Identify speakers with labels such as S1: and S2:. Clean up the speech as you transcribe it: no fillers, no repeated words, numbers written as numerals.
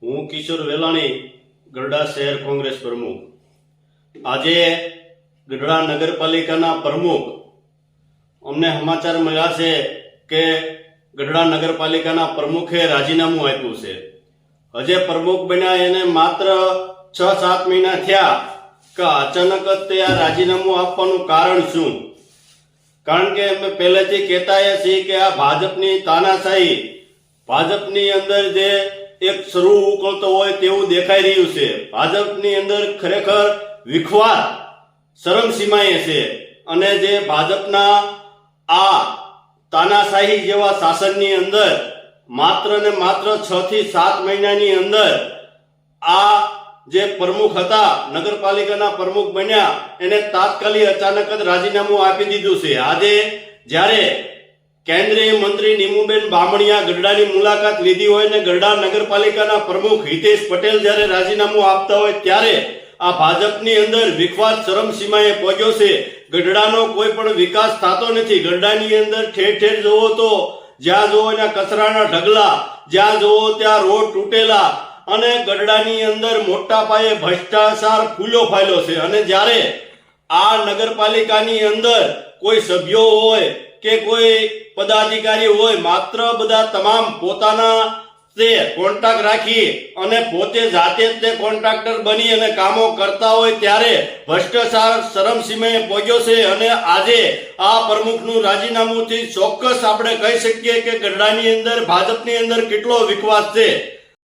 S1: હું કિશોર વેલાણી, ગઢડા શહેર કોંગ્રેસ પ્રમુખ. આજે ગઢડા નગરપાલિકાના પ્રમુખ અમને સમાચાર મળ્યા છે કે ગઢડા નગરપાલિકાના પ્રમુખે રાજીનામું આપ્યું છે. હજે પ્રમુખ બન્યા એને માત્ર 6-7 મહિના થયા કે અચાનક જ તે આ રાજીનામું આપવાનું કારણ શું? કારણ કે અમે પહેલેથી કહેતા છીએ કે આ ભાજપની તાનાશાહી, ભાજપની અંદર જે એક સરૂ ઉકળતો હોય તેવું દેખાઈ રહ્યું છે. ભાજપની અંદર ખરેખર વિખવાદ ચરમસીમાએ છે અને જે ભાજપના આ તાનાશાહી જેવા શાસનની અંદર માત્ર ને માત્ર 6 થી 7 મહિનાની અંદર આ જે પ્રમુખ હતા, નગરપાલિકાના પ્રમુખ બન્યા, એને તાત્કાલિક અચાનક જ રાજીનામું આપી દીધું છે. આજે જ્યારે કેન્દ્રીય મંત્રી નીમુબેન બામણિયા ગઢડાની મુલાકાત લીધી હોય ને ગઢડા નગરપાલિકાના પ્રમુખ હિતેશ પટેલ જ્યારે રાજીનામું આપતા હોય ત્યારે આ ભાજપની અંદર વિખવાદ ચરમસીમાએ પહોંચ્યો છે. ગઢડાનો કોઈ પણ વિકાસ થતો નથી. ગઢડાની અંદર ઠેર ઠેર જોવો તો જ્યાં જોવો ત્યાં કચરાના ઢગલા, જ્યાં જોવો ત્યાં રોડ તૂટેલા અને ગઢડાની અંદર મોટા પાયે ભ્રષ્ટાચાર ફૂલો ફાલ્યો છે. અને જ્યારે આ નગરપાલિકાની અંદર કોઈ સભ્યો હોય કે કોઈ પદાધિકારી હોય, માત્ર બધા તમામ પોતાના તે કોન્ટ્રાક્ટ રાખી અને પોતે જાતે જ તે કોન્ટ્રાક્ટર બની અને કામો કરતા હોય ત્યારે ભ્રષ્ટાચાર ચરમસીમાએ પહોંચ્યો છે. અને આજે આ પ્રમુખનું રાજીનામુંથી ચોક્કસ આપણે કહી શકીએ કે ગઢડાની અંદર ભાજપની અંદર કેટલો વિખવાદ છે.